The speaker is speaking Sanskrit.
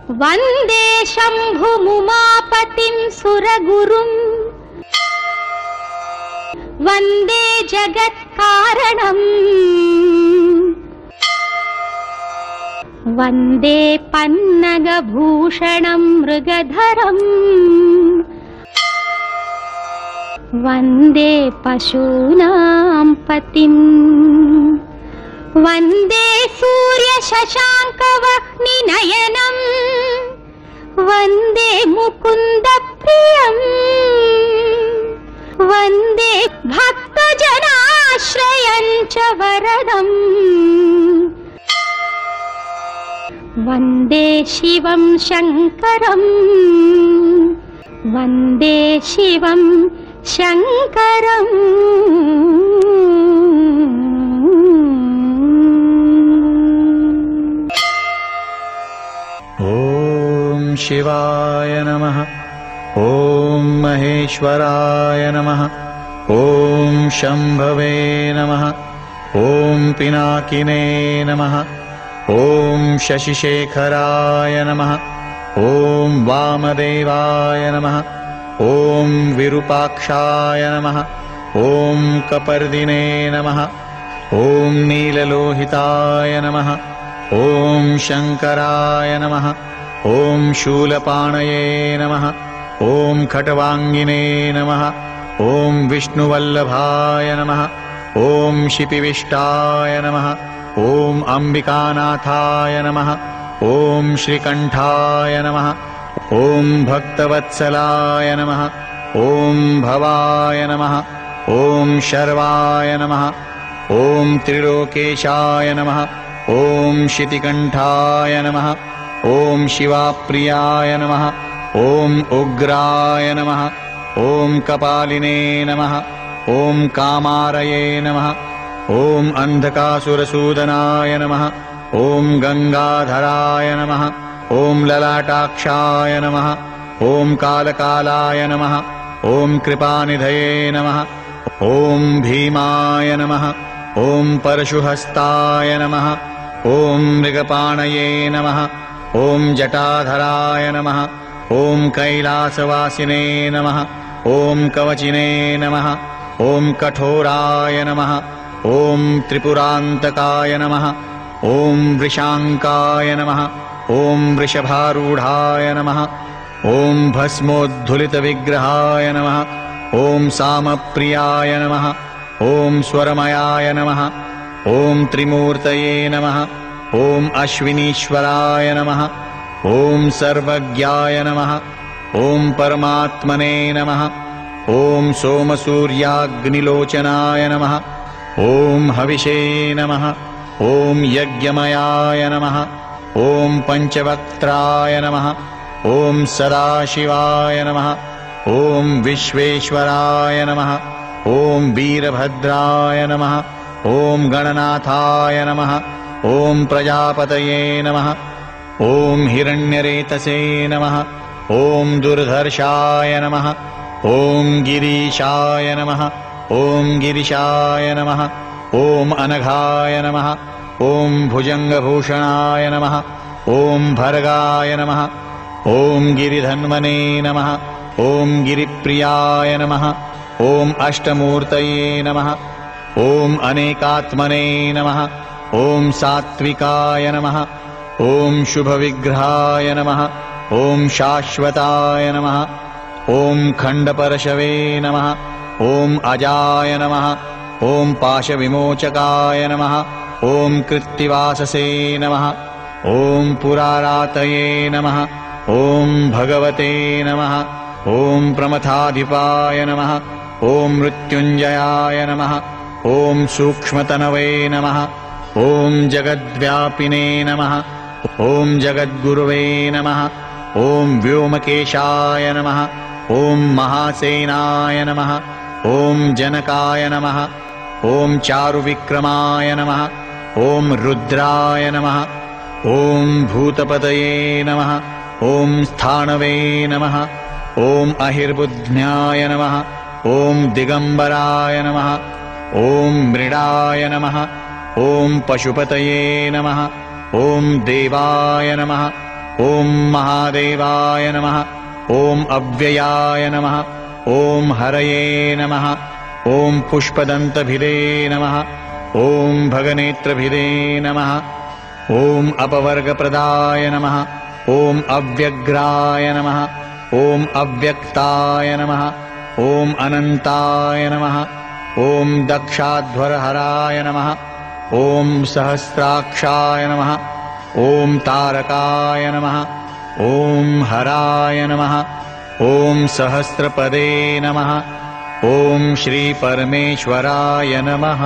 वन्दे शम्भुमुमापतिं सुरगुरुम् वन्दे जगत्कारणम् वन्दे पन्नगभूषणं मृगधरम् वन्दे पशूनां पतिम् वन्दे सूर्यशशाङ्कवह्निनयनम् वन्दे मुकुन्दप्रियम् वन्दे भक्तजनाश्रयं च वरदम् वन्दे शिवं शङ्करम् वन्दे शिवं शङ्करम्। ॐ शिवाय नमः। ॐ महेश्वराय नमः। ॐ शम्भवे नमः। ॐ पिनाकिने नमः। ॐ शशिशेखराय नमः। ॐ वामदेवाय नमः। ॐ विरूपाक्षाय नमः। ॐ कपर्दिने नमः। ॐ नीललोहिताय नमः। ॐ शङ्कराय नमः। ॐ शूलपाणये नमः। ॐ खट्वाङ्गिने नमः। ॐ विष्णुवल्लभाय नमः। ॐ शिपिविष्टाय नमः। ॐ अम्बिकानाथाय नमः। ॐ श्रीकण्ठाय नमः। ॐ भक्तवत्सलाय नमः। ॐ भवाय नमः। ॐ शर्वाय नमः। ॐ त्रिलोकेशाय नमः। ॐ शितिकण्ठाय नमः। ॐ शिवाप्रियाय नमः। ॐ उग्राय नमः। ॐ कपालिने नमः। ॐ कामारये नमः। ॐ अन्धकासुरसूदनाय नमः। ॐ गंगाधराय नमः। ॐ ललाटाक्षाय नमः। ॐ कालकालाय नमः। ॐ कृपानिधये नमः। ॐ भीमाय नमः। ॐ परशुहस्ताय नमः। ॐ मृगपाणये नमः। ॐ जटाधराय नमः। ॐ कैलासवासिने नमः। ॐ कवचिने नमः। ॐ कठोराय नमः। ॐ त्रिपुरान्तकाय नमः। ॐ वृषाङ्काय नमः। ॐ वृषभारूढाय नमः। ॐ भस्मोद्धुलितविग्रहाय नमः। ॐ सामप्रियाय नमः। ॐ स्वरमयाय नमः। ॐ त्रिमूर्तये नमः। ॐ अश्विनीश्वराय नमः। ॐ सर्वज्ञाय नमः। ॐ परमात्मने नमः। ॐ सोमसूर्याग्निलोचनाय नमः। ॐ हविषे नमः। ॐ यज्ञमयाय नमः। ॐ पञ्चवक्त्राय नमः। ॐ सदाशिवाय नमः। ॐ विश्वेश्वराय नमः। ॐ वीरभद्राय नमः। ॐ गणनाथाय नमः। ॐ प्रजापतये नमः। ॐ हिरण्यरेतसे नमः। ॐ दुर्धर्षाय नमः। ॐ गिरीशाय नमः। ॐ गिरिशाय नमः। ॐ अनघाय नमः। ॐ भुजङ्गभूषणाय नमः। ॐ भर्गाय नमः। ॐ गिरिधन्वने नमः। ॐ गिरिप्रियाय नमः। ॐ अष्टमूर्तये नमः। ॐ अनेकात्मने नमः। ॐ सात्विकाय नमः। ॐ शुभविग्रहाय नमः। ॐ शाश्वताय नमः। ॐ खण्डपरशवे नमः। ॐ अजाय नमः। ॐ पाशविमोचकाय नमः। ॐ कृत्तिवाससे नमः। ॐ पुरारातये नमः। ॐ भगवते नमः। ॐ प्रमथाधिपाय नमः। ॐ मृत्युञ्जयाय नमः। ॐ सूक्ष्मतनवे नमः। ॐ जगद्व्यापिने नमः। ॐ जगद्गुरुवे नमः। ॐ व्योमकेशाय नमः। ॐ महासेनाय नमः। ॐ जनकाय नमः। ॐ चारुविक्रमाय नमः। ॐ रुद्राय नमः। ॐ भूतपतये नमः। ॐ स्थाणवे नमः। ॐ अहिर्बुद्ध्याय नमः। ॐ दिगम्बराय नमः। ॐ मृडाय नमः। ॐ पशुपतये नमः। ॐ देवाय नमः। ॐ महादेवाय नमः। ॐ अव्ययाय नमः। ॐ हरये नमः। ॐ पुष्पदन्तभिदे नमः। ॐ भगनेत्रभिदे नमः। ॐ अपवर्गप्रदाय नमः। ॐ अव्यग्राय नमः। ॐ अव्यक्ताय नमः। ॐ अनन्ताय नमः। ॐ दक्षाध्वरहराय नमः। ॐ सहस्राक्षाय नमः। ॐ तारकाय नमः। ॐ हराय नमः। ॐ सहस्रपदे नमः। ॐ श्रीपरमेश्वराय नमः।